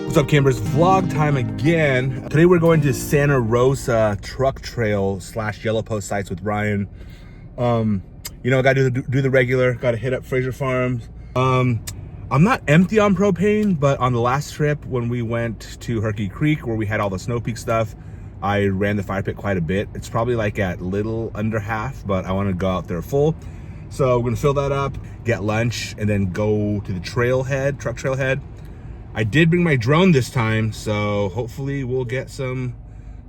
What's up, campers? Vlog time again. Today we're going to Santa Rosa truck trail / yellow post sites with Ryan. You know, gotta do the regular, gotta hit up Fraser Farms. I'm not empty on propane, but on the last trip when we went to Herky Creek where we had all the Snow Peak stuff, I ran the fire pit quite a bit. It's probably like at little under half, but I want to go out there full. So we're gonna fill that up, get lunch, and then go to the trailhead, truck trailhead. I did bring my drone this time, so hopefully we'll get some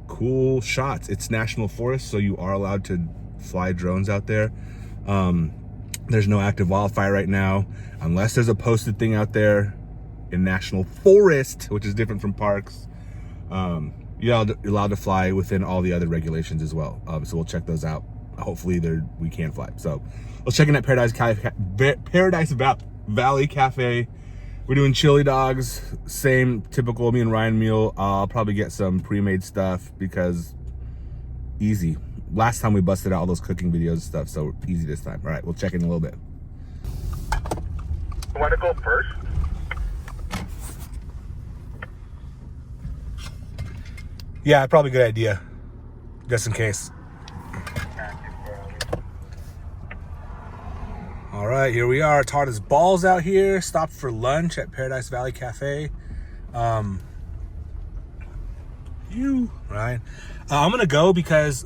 cool shots. It's national forest, so you are allowed to fly drones out there. There's no active wildfire right now, unless there's a posted thing out there in national forest, which is different from parks. You're allowed to fly within all the other regulations as well. So we'll check those out. Hopefully we can fly. So let's check in at Paradise Valley Cafe. We're doing chili dogs, same typical me and Ryan meal. I'll probably get some pre-made stuff because easy. Last time we busted out all those cooking videos and stuff, so easy this time. All right, we'll check in a little bit. You want to go first? Yeah, probably a good idea, just in case. All right, here we are. It's hard as balls out here. Stopped for lunch at Paradise Valley Cafe. Ryan. I'm gonna go because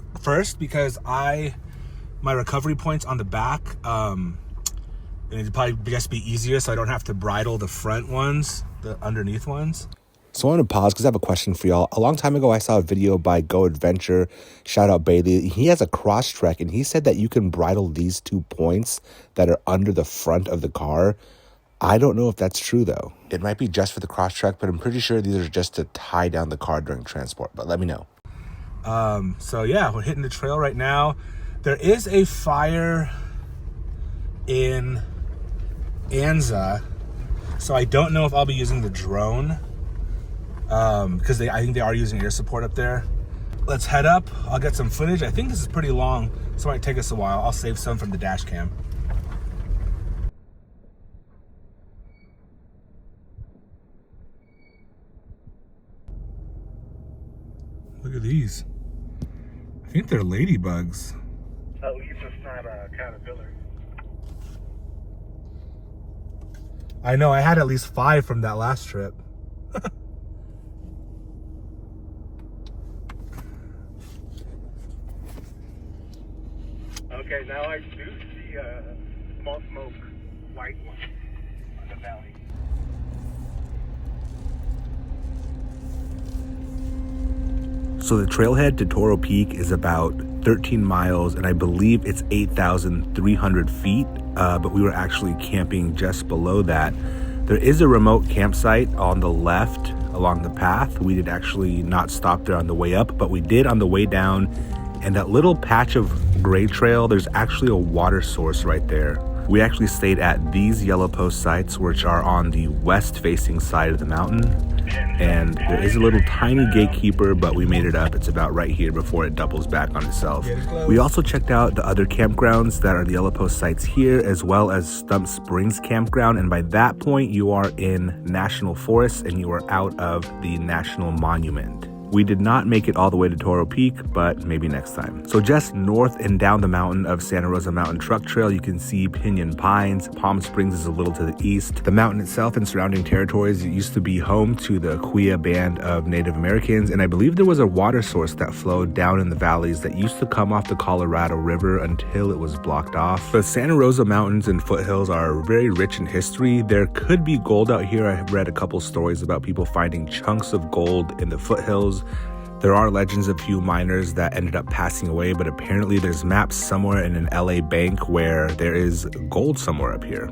my recovery point's on the back, and it'd probably just be easier so I don't have to bridle the front ones, the underneath ones. So I want to pause because I have a question for y'all. A long time ago, I saw a video by Go Adventure, shout out Bailey. He has a cross trek, and he said that you can bridle these 2 points that are under the front of the car. I don't know if that's true, though. It might be just for the cross trek, but I'm pretty sure these are just to tie down the car during transport, but let me know. So yeah, we're hitting the trail right now. There is a fire in Anza, so I don't know if I'll be using the drone. Because I think they are using air support up there. Let's head up. I'll get some footage. I think this is pretty long, so it might take us a while. I'll save some from the dash cam. Look at these. I think they're ladybugs. At least it's not a caterpillar. I know, I had at least 5 from that last trip. Okay, now I do see a small smoke white one on the valley. So the trailhead to Toro Peak is about 13 miles, and I believe it's 8,300 feet, but we were actually camping just below that. There is a remote campsite on the left along the path. We did actually not stop there on the way up, but we did on the way down. And that little patch of gray trail, there's actually a water source right there. We actually stayed at these yellow post sites, which are on the west facing side of the mountain. And there is a little tiny gatekeeper, but we made it up. It's about right here before it doubles back on itself. We also checked out the other campgrounds that are the yellow post sites here, as well as Stump Springs campground. And by that point, you are in national forest and you are out of the national monument. We did not make it all the way to Toro Peak, but maybe next time. So just north and down the mountain of Santa Rosa Mountain Truck Trail, you can see Pinyon Pines. Palm Springs is a little to the east. The mountain itself and surrounding territories, it used to be home to the Kuya band of Native Americans, and I believe there was a water source that flowed down in the valleys that used to come off the Colorado River until it was blocked off. The Santa Rosa Mountains and foothills are very rich in history. There could be gold out here. I have read a couple stories about people finding chunks of gold in the foothills. There are legends of few miners that ended up passing away, but apparently there's maps somewhere in an LA bank where there is gold somewhere up here.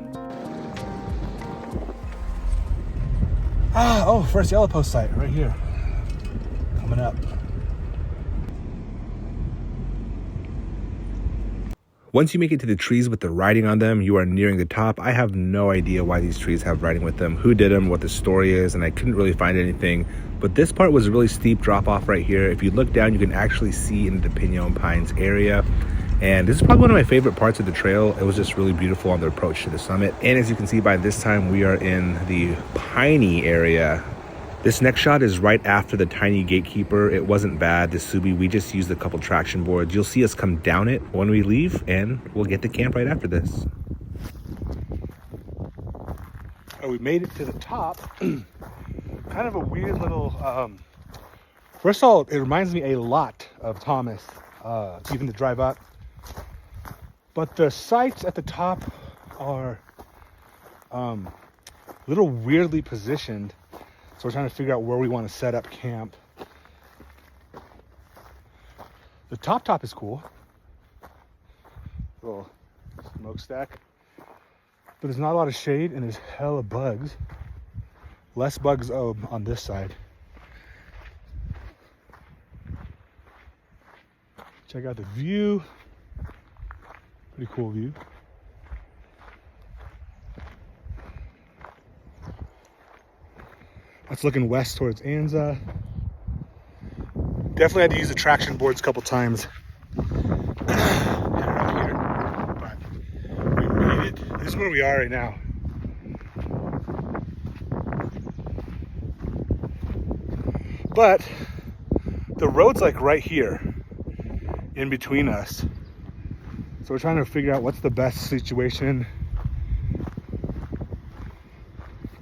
Oh, first yellow post site right here. Coming up. Once you make it to the trees with the writing on them, you are nearing the top. I have no idea why these trees have writing with them, who did them, what the story is, and I couldn't really find anything. But this part was a really steep drop off right here. If you look down, you can actually see into the Pinyon Pines area. And this is probably one of my favorite parts of the trail. It was just really beautiful on the approach to the summit. And as you can see, by this time we are in the piney area. This next shot is right after the tiny gatekeeper. It wasn't bad, the Subi. We just used a couple traction boards. You'll see us come down it when we leave, and we'll get to camp right after this. Oh, we made it to the top. Kind of a weird little, first of all, it reminds me a lot of Thomas, even to drive up. But the sites at the top are a little weirdly positioned. So we're trying to figure out where we want to set up camp. The top is cool. Little smokestack. But there's not a lot of shade and there's hella bugs. Less bugs on this side. Check out the view. Pretty cool view. That's looking west towards Anza. Definitely had to use the traction boards a couple times. Headed out here, but we made it. This is where we are right now. But the road's like right here in between us. So we're trying to figure out what's the best situation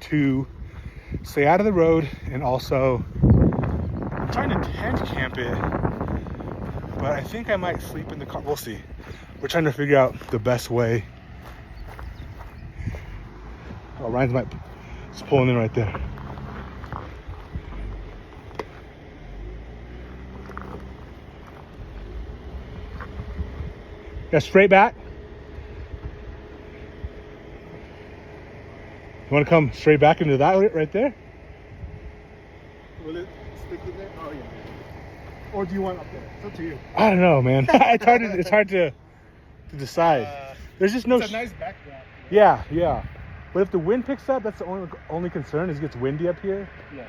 to stay out of the road, and also I'm trying to tent camp it, but I think I might sleep in the car. We'll see. We're trying to figure out the best way. Oh, Ryan's might just pulling in right there. Yeah, straight back. You want to come straight back into that right there? Will it stick in there? Oh, yeah. Or do you want up there? It's up to you. I don't know, man. It's hard to decide. There's just no. It's a nice backdrop. Yeah. But if the wind picks up, that's the only concern. Is it gets windy up here. Yeah.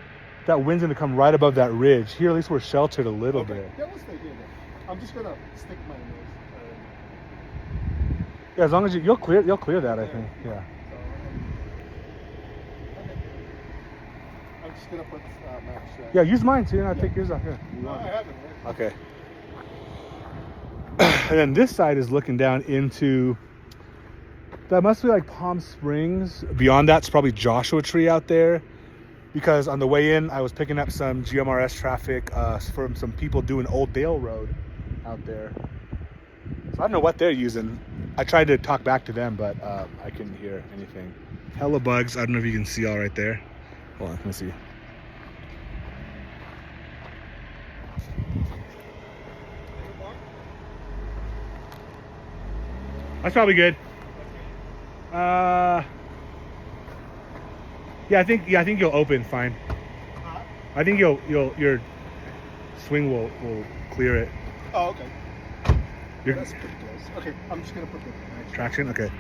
That wind's gonna come right above that ridge. Here, at least we're sheltered a little bit. Yeah, we'll stay here then. I'm just gonna stick my nose. Yeah, as long as you'll clear that, I think. Yeah. I'm just gonna put my strap. Yeah, use mine too, and I'll take yours off here. No, I haven't. Okay. And then this side is looking down into, that must be like Palm Springs. Beyond that's probably Joshua Tree out there, because on the way in I was picking up some GMRS traffic from some people doing Old Dale Road out there. So I don't know what they're using. I tried to talk back to them, but I couldn't hear anything. Hella bugs. I don't know if you can see all right there. Hold on, let me see. That's probably good. Yeah, I think you'll open fine. I think your swing will clear it. Oh, okay. That's pretty close. Okay, I'm just gonna put the traction. Okay.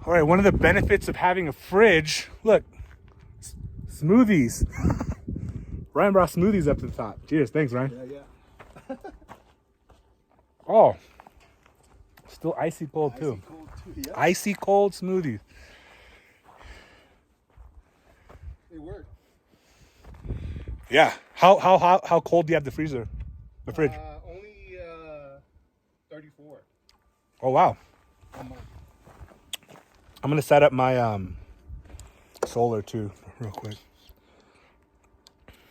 All right. One of the benefits of having a fridge. Look, smoothies. Ryan brought smoothies up to the top. Cheers. Thanks, Ryan. Yeah. Oh, still icy cold too. Cold too. Yeah. Icy cold smoothies. It worked. Yeah. How cold do you have the freezer? The fridge? Only 34. Oh wow. I'm gonna set up my solar too real quick.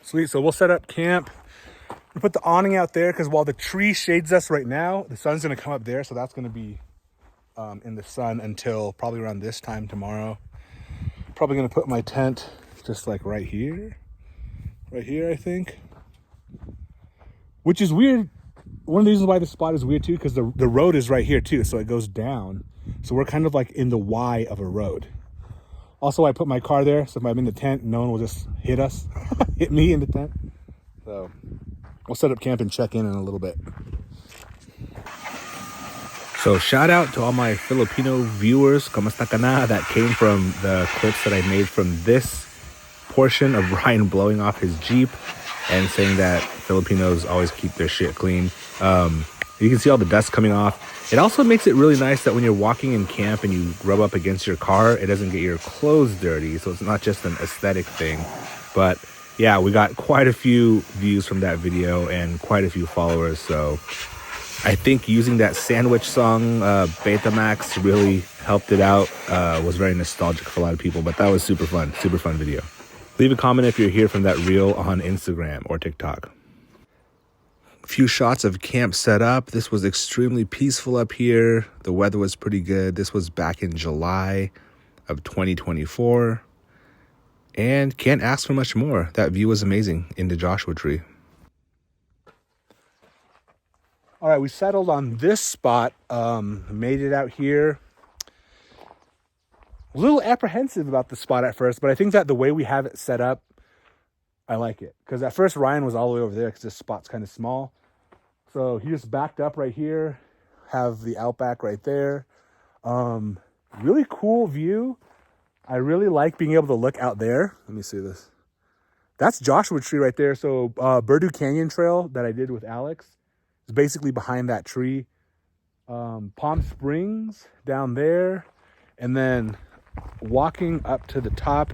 Sweet. So we'll set up camp. We put the awning out there because while the tree shades us right now, the sun's gonna come up there, so that's gonna be in the sun until probably around this time tomorrow. Probably gonna put my tent just like right here, I think. Which is weird. One of the reasons why this spot is weird too, because the road is right here too, so it goes down. So we're kind of like in the Y of a road. Also, I put my car there, so if I'm in the tent, no one will just hit us, hit me in the tent. So we'll set up camp and check in a little bit. So shout out to all my Filipino viewers, kamusta ka na, that came from the clips that I made from this portion of Ryan blowing off his Jeep and saying that Filipinos always keep their shit clean. You can see all the dust coming off. It also makes it really nice that when you're walking in camp and you rub up against your car, it doesn't get your clothes dirty. So it's not just an aesthetic thing. But yeah, we got quite a few views from that video and quite a few followers. So I think using that sandwich song, Betamax, really helped it out. Was very nostalgic for a lot of people, but that was super fun video. Leave a comment if you're here from that reel on Instagram or TikTok. A few shots of camp set up. This was extremely peaceful up here. The weather was pretty good. This was back in July of 2024. And can't ask for much more. That view was amazing in the Joshua Tree. All right, we settled on this spot. Made it out here. A little apprehensive about the spot at first, but I think that the way we have it set up, I like it. Because at first Ryan was all the way over there because this spot's kind of small. So he just backed up right here, have the outback right there. Really cool view. I really like being able to look out there. Let me see this. That's Joshua Tree right there. So Burdu Canyon Trail that I did with Alex is basically behind that tree. Palm Springs down there. And then walking up to the top,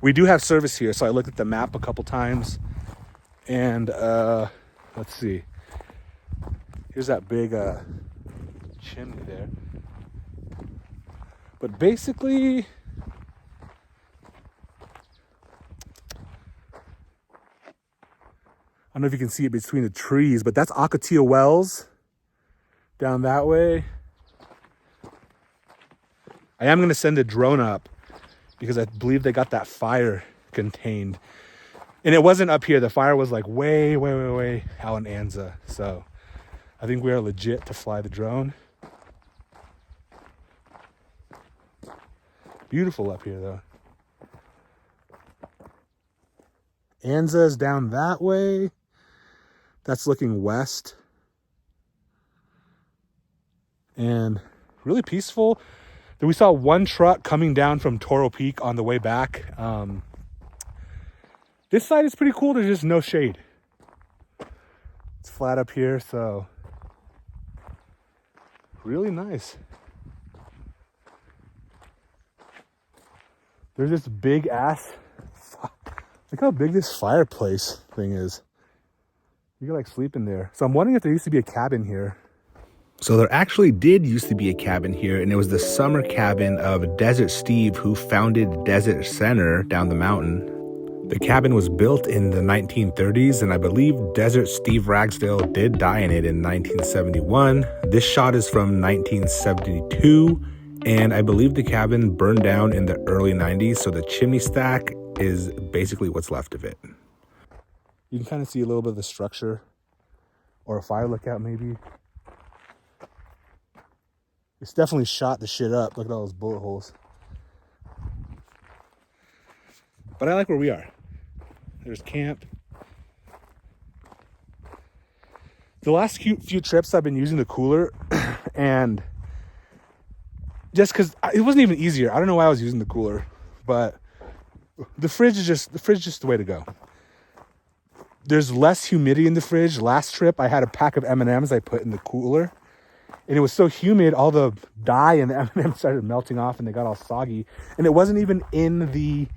we do have service here. So I looked at the map a couple times. And let's see. Here's that big chimney there. But basically, I don't know if you can see it between the trees, but that's Akatia Wells down that way. I am going to send a drone up because I believe they got that fire contained. And it wasn't up here. The fire was like way out in Anza. So I think we are legit to fly the drone. Beautiful up here though. Anza is down that way. That's looking west. And really peaceful. Then we saw one truck coming down from Toro Peak on the way back. This side is pretty cool. There's just no shade. It's flat up here, so really nice. There's this big ass, look how big this fireplace thing is. You can like sleep in there. So I'm wondering if there used to be a cabin here. So there actually did used to be a cabin here, and it was the summer cabin of Desert Steve, who founded Desert Center down the mountain. The cabin was built in the 1930s, and I believe Desert Steve Ragsdale did die in it in 1971. This shot is from 1972, and I believe the cabin burned down in the early 90s, so the chimney stack is basically what's left of it. You can kind of see a little bit of the structure, or a fire lookout maybe. It's definitely shot the shit up. Look at all those bullet holes. But I like where we are. There's camp. The last few trips I've been using the cooler, and just because it wasn't even easier. I don't know why I was using the cooler, but the fridge is just the way to go. There's less humidity in the fridge. Last trip I had a pack of M&Ms I put in the cooler, and it was so humid, all the dye and the M&Ms started melting off and they got all soggy. And it wasn't even in the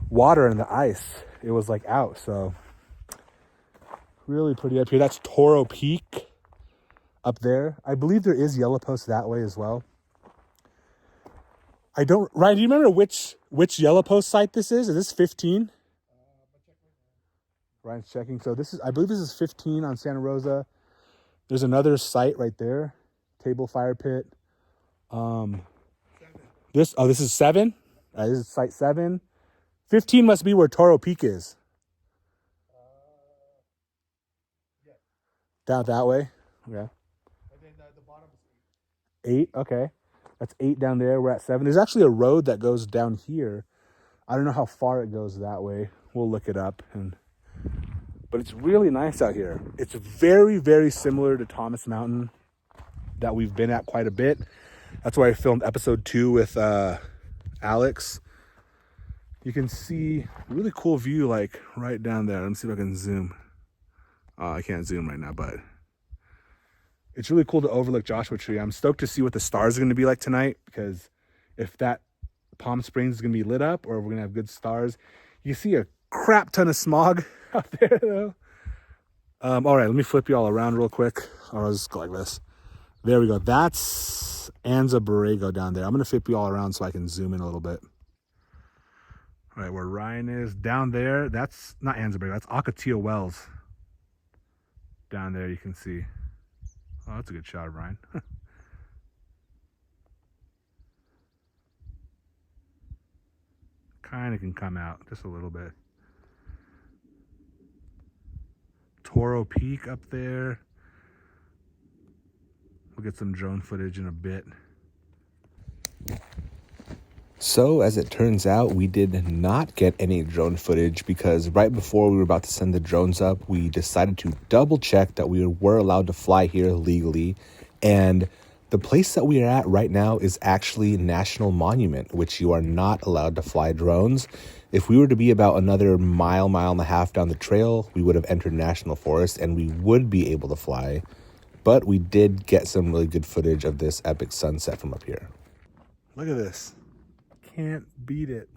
water and the ice. It was like out. So really pretty up here. That's Toro Peak up there. I believe there is Yellow Post that way as well. Ryan, do you remember which Yellow Post site this is? Is this 15? Ryan's checking. So I believe this is 15 on Santa Rosa. There's another site right there. Table Fire Pit. This is 7. This is site 7. 15 must be where Toro Peak is. Yeah. Down that way. Yeah. And then the bottom is 8. 8. Okay. That's 8 down there. We're at 7. There's actually a road that goes down here. I don't know how far it goes that way. We'll look it up. But it's really nice out here. It's very, very similar to Thomas Mountain that we've been at quite a bit. That's why I filmed episode 2 with Alex. You can see a really cool view like right down there. Let me see if I can zoom. I can't zoom right now, but It's really cool to overlook Joshua Tree. I'm stoked to see what the stars are going to be like tonight, because if that Palm Springs is going to be lit up or we're going to have good stars. You see a crap ton of smog out there, though. All right, let me flip you all around real quick. I'll just go like this. There we go. That's Anza Borrego down there. I'm going to flip you all around so I can zoom in a little bit. All right, where Ryan is down there, that's not Anza Borrego, that's Ocotillo Wells. Down there you can see. Oh, that's a good shot of Ryan. Kind of can come out just a little bit. Toro Peak up there. We'll get some drone footage in a bit. So, as it turns out, we did not get any drone footage because right before we were about to send the drones up, we decided to double check that we were allowed to fly here legally. And the place that we are at right now is actually National Monument, which you are not allowed to fly drones. If we were to be about another mile and a half down the trail, we would have entered National Forest and we would be able to fly. But we did get some really good footage of this epic sunset from up here. Look at this. Can't beat it.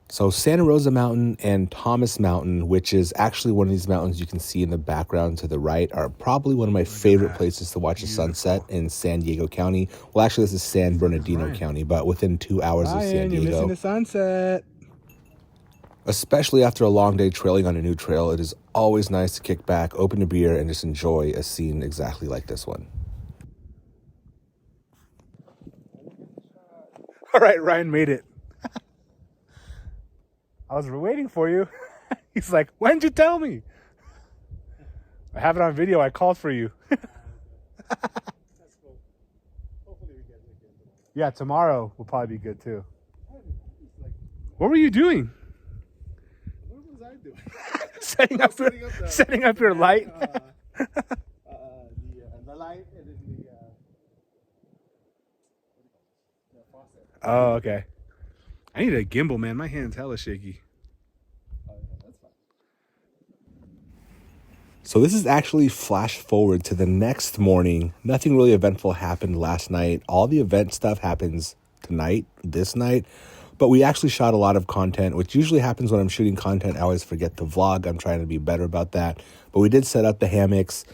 So Santa Rosa Mountain and Thomas Mountain, which is actually one of these mountains you can see in the background to the right, are probably one of my favorite places to watch a sunset in San Diego County. Well, actually, this is San Bernardino County, but within 2 hours of San Diego. You're missing the sunset. Especially after a long day trailing on a new trail, it is always nice to kick back, open a beer, and just enjoy a scene exactly like this one. All right, Ryan made it. I was waiting for you. He's like, when'd you tell me? I have it on video. I called for you. That's cool. Hopefully we get it again. Yeah, tomorrow will probably be good too. What were you doing? What was I doing? setting up your light. The light and then the faucet. Oh, okay. I need a gimbal, man. My hand's hella shaky. Oh, yeah, that's fine. So this is actually flash forward to the next morning. Nothing really eventful happened last night. All the event stuff happens tonight, this night. But we actually shot a lot of content, which usually happens when I'm shooting content. I always forget to vlog. I'm trying to be better about that. But we did set up the hammocks.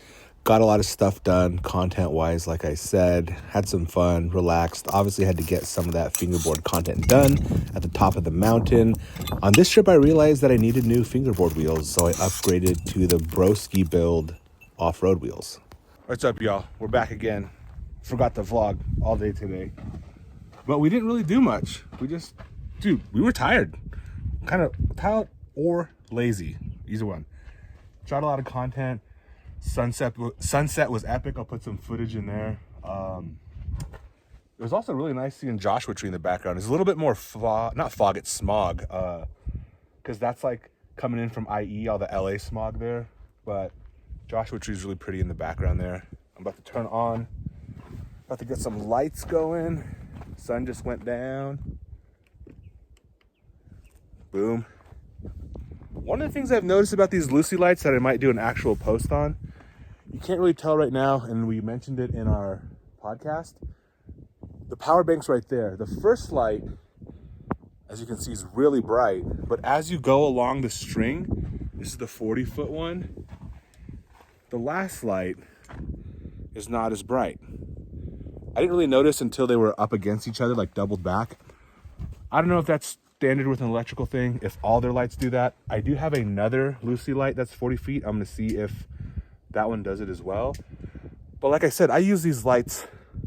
Got a lot of stuff done content-wise, like I said. Had some fun, relaxed. Obviously had to get some of that fingerboard content done at the top of the mountain. On this trip, I realized that I needed new fingerboard wheels, so I upgraded to the Broski build off-road wheels. What's up, y'all? We're back again. Forgot to vlog all day today. But we didn't really do much. Dude, we were tired. Kind of tired or lazy. Either one. Shot a lot of content. Sunset was epic. I'll put some footage in there. It was also really nice seeing Joshua Tree in the background. It's a little bit more not fog, it's smog. Because that's like coming in from IE, all the LA smog there. But Joshua Tree is really pretty in the background there. I'm about to turn on. About to get some lights going. Sun just went down. Boom. One of the things I've noticed about these Lucy lights that I might do an actual post on, you can't really tell right now, and we mentioned it in our podcast, the power bank's right there. The first light, as you can see, is really bright, but as you go along the string, this is the 40-foot one, the last light is not as bright. I didn't really notice until they were up against each other, like doubled back. I don't know if that's standard with an electrical thing, if all their lights do that. I do have another Lucy light that's 40 feet. I'm gonna see if that one does it as well. But like I said, I use these lights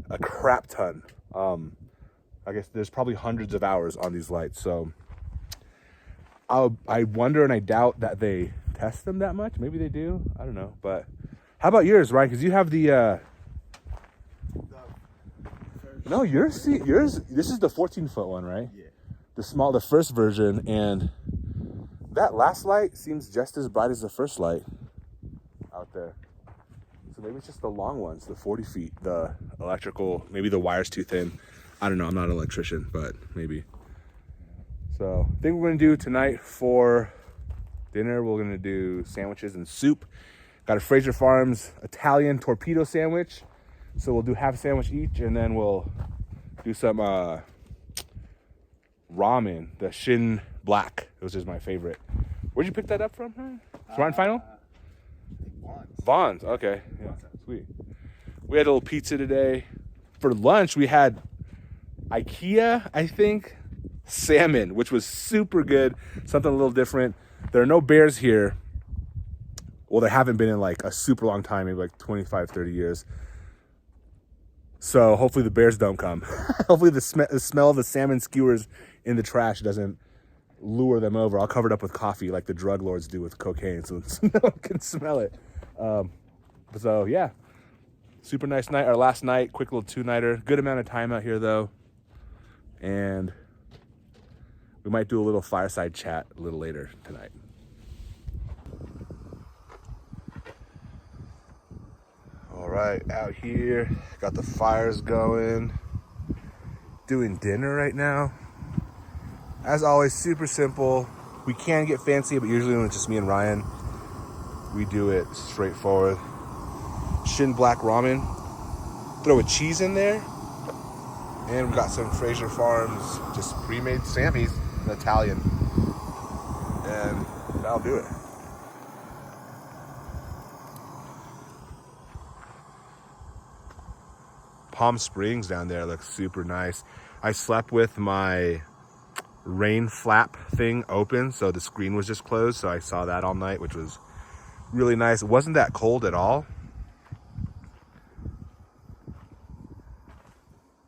a crap ton. I guess there's probably hundreds of hours on these lights. So I wonder and I doubt that they test them that much. Maybe they do, I don't know. But how about yours, Ryan? Because you have the, no, yours, this is the 14-foot one, right? Yeah. The first version, and that last light seems just as bright as the first light out there. So maybe it's just the long ones, the 40 feet, the electrical, maybe the wire's too thin. I don't know, I'm not an electrician, but maybe. So I think we're gonna do tonight for dinner, we're gonna do sandwiches and soup. Got a Fraser Farms Italian torpedo sandwich. So we'll do half a sandwich each, and then we'll do some ramen, the Shin Black, which is my favorite. Where'd you pick that up from? Smart and Final? Vaughn's. Okay. Yeah, sweet. We had a little pizza today. For lunch, we had IKEA, I think, salmon, which was super good. Something a little different. There are no bears here. Well, there haven't been in like a super long time, maybe like 25, 30 years. So hopefully the bears don't come. Hopefully the smell of the salmon skewers in the trash doesn't lure them over. I'll cover it up with coffee like the drug lords do with cocaine so no one can smell it. So yeah, super nice night. Our last night, quick little two-nighter. Good amount of time out here though. And we might do a little fireside chat a little later tonight. All right, out here, got the fires going. Doing dinner right now. As always, super simple. We can get fancy, but usually when it's just me and Ryan, we do it straightforward. Shin Black ramen. Throw a cheese in there. And we got some Fraser Farms, just pre-made Sammy's, an Italian. And that'll do it. Palm Springs down there looks super nice. I slept with my rain flap thing open, so the screen was just closed, so I saw that all night, which was really nice. It wasn't that cold at all.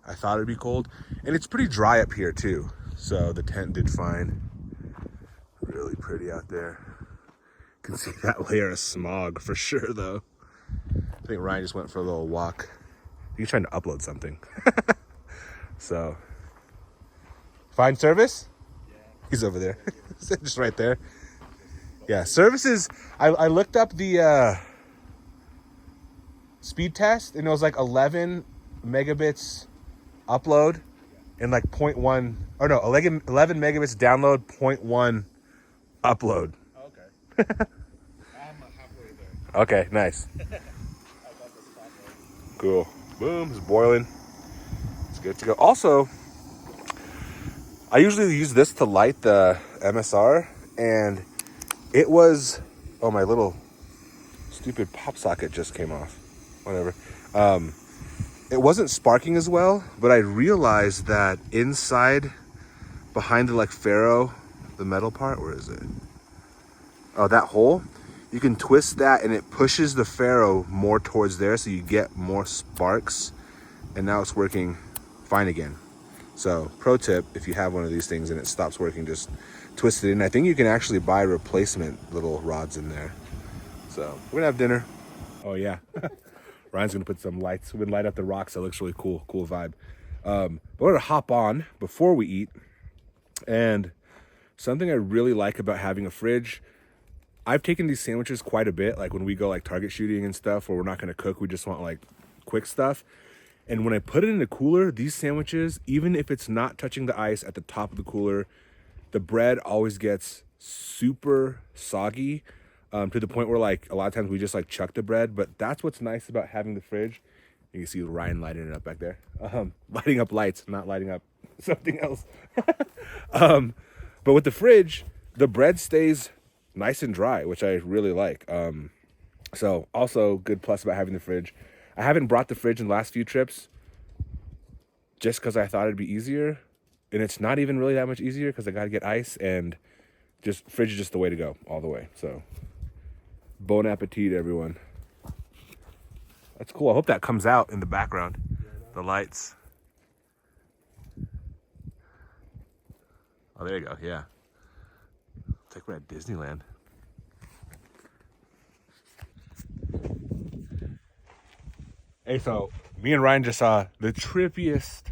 I thought it'd be cold, and it's pretty dry up here too, so the tent did fine. Really pretty out there. You can see that layer of smog for sure though. I think Ryan just went for a little walk. He's trying to upload something. So, fine service? Yeah. He's over there. Just right there. Yeah, services. I looked up the speed test, and it was like 11 megabits upload and like 0.1, or no, 11 megabits download, 0.1 upload. Okay. I'm halfway there. Okay, nice. Cool. Boom, it's boiling. It's good to go. Also, I usually use this to light the MSR, and it was, oh, my little stupid pop socket just came off. Whatever. It wasn't sparking as well, but I realized that inside, behind the like ferro, the metal part, where is it? Oh, that hole. You can twist that and it pushes the ferro more towards there, so you get more sparks, and now it's working fine again. So pro tip, if you have one of these things and it stops working, just twist it in. I think you can actually buy replacement little rods in there. So we're gonna have dinner. Oh yeah. Ryan's gonna put some lights. We're gonna light up the rocks. That looks really cool vibe. But we're gonna hop on before we eat. And something I really like about having a fridge, I've taken these sandwiches quite a bit, like when we go like target shooting and stuff, where we're not gonna cook, we just want like quick stuff. And when I put it in the cooler, these sandwiches, even if it's not touching the ice at the top of the cooler, the bread always gets super soggy, to the point where like a lot of times we just like chuck the bread. But that's what's nice about having the fridge. You can see Ryan lighting it up back there. Lighting up lights, not lighting up something else. But with the fridge, the bread stays nice and dry, which I really like. So also good plus about having the fridge. I haven't brought the fridge in the last few trips just because I thought it'd be easier. And it's not even really that much easier because I got to get ice, and just fridge is just the way to go all the way. So bon appetit, everyone. That's cool. I hope that comes out in the background. The lights. Oh, there you go. Yeah. It's like we're at Disneyland. Hey, so me and Ryan just saw the trippiest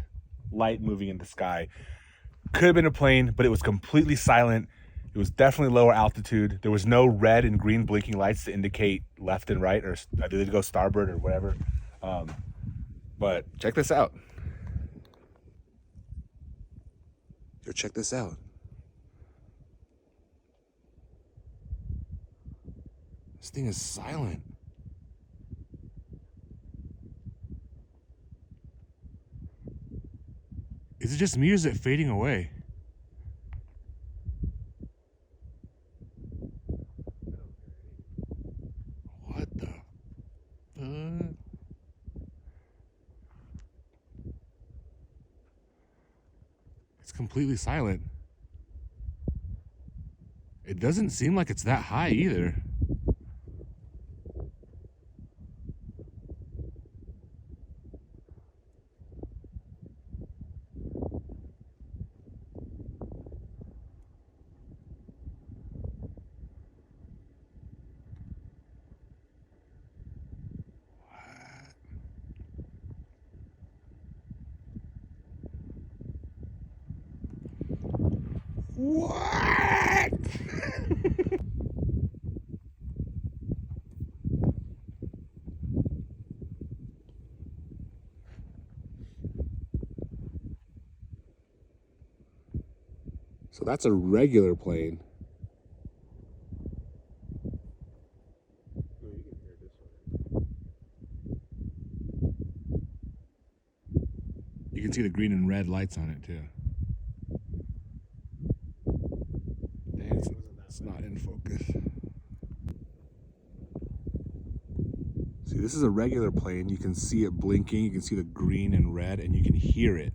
light moving in the sky. Could have been a plane, but it was completely silent. It was definitely lower altitude. There was no red and green blinking lights to indicate left and right, or did it go starboard or whatever. But check this out. Yo, check this out. This thing is silent. Is it just me or is it fading away? What the? It's completely silent. It doesn't seem like it's that high either. What? So that's a regular plane. You can see the green and red lights on it too. Dang, it's not in focus. See, this is a regular plane. You can see it blinking. You can see the green and red, and you can hear it.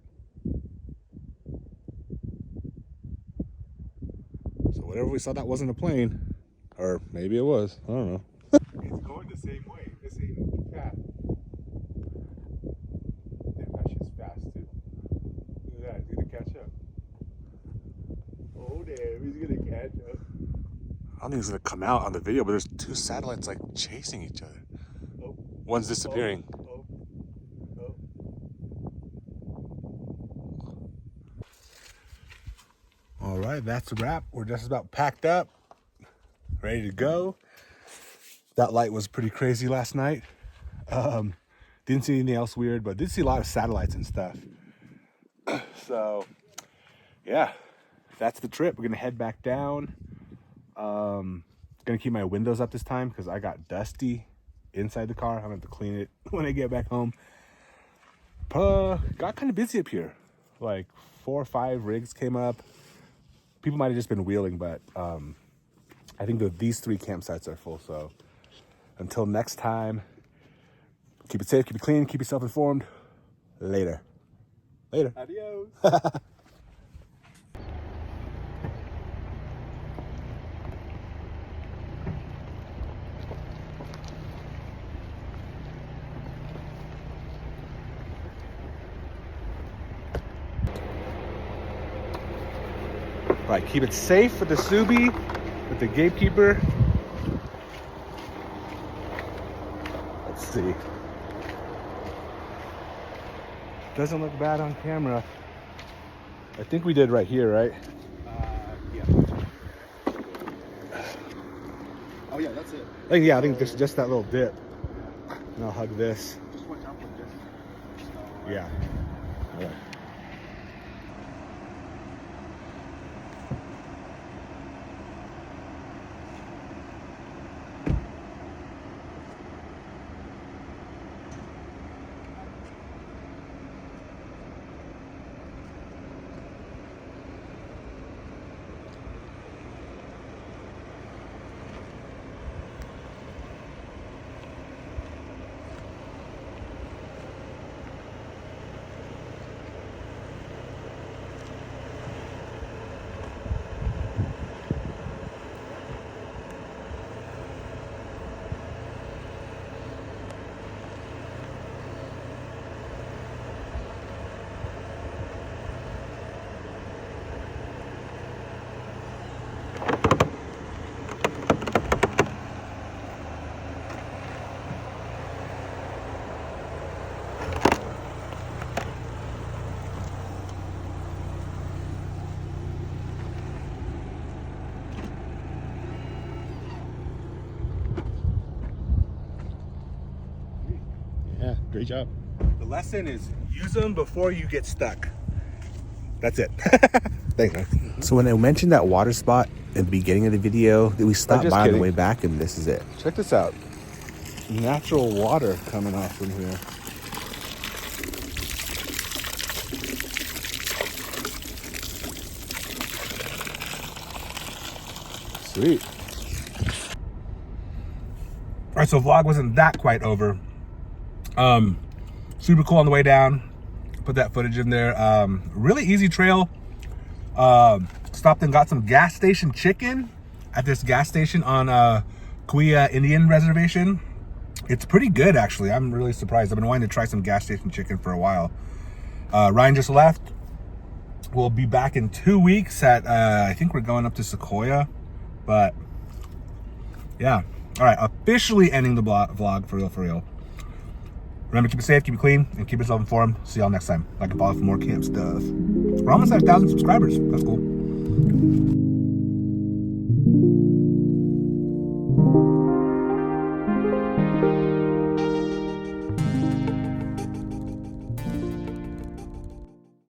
So whatever we saw, that wasn't a plane. Or maybe it was. I don't know. It's going the same way, the same path. Damn, that shit's fast too. Look at that, he's gonna catch up. Oh damn, he's gonna catch up. I don't think it's gonna come out on the video, but there's two satellites like chasing each other. Oh. One's disappearing. Oh. All right, that's a wrap. We're just about packed up, ready to go. That light was pretty crazy last night. Didn't see anything else weird, but did see a lot of satellites and stuff. So, yeah, that's the trip. We're gonna head back down. Gonna keep my windows up this time because I got dusty inside the car. I'm gonna have to clean it when I get back home. Got kind of busy up here. Like 4 or 5 rigs came up. People might have just been wheeling, but I think that these 3 campsites are full. So until next time, keep it safe, keep it clean, keep yourself informed. Later. Adios. All right, keep it safe with the Subi, with the gatekeeper. Let's see. Doesn't look bad on camera. I think we did right here, right? Yeah. Oh yeah, that's it. I think just that little dip. And I'll hug this. Just watch out for this. Yeah. All right. Yeah, great job. The lesson is use them before you get stuck. That's it. Thanks, man. So when I mentioned that water spot at the beginning of the video, we stopped by on the way back, and this is it. Check this out. Natural water coming off from here. Sweet. All right, so vlog wasn't that quite over. Super cool on the way down. Put that footage in there. Really easy trail. Stopped and got some gas station chicken at this gas station on Kuya Indian Reservation. It's pretty good, actually. I'm really surprised. I've been wanting to try some gas station chicken for a while. Ryan just left. We'll be back in 2 weeks at, I think we're going up to Sequoia. But, yeah. All right, officially ending the vlog, for real. Remember, keep it safe, keep it clean, and keep yourself informed. See y'all next time. Like and follow for more camp stuff. We're almost at 1,000 subscribers. That's cool.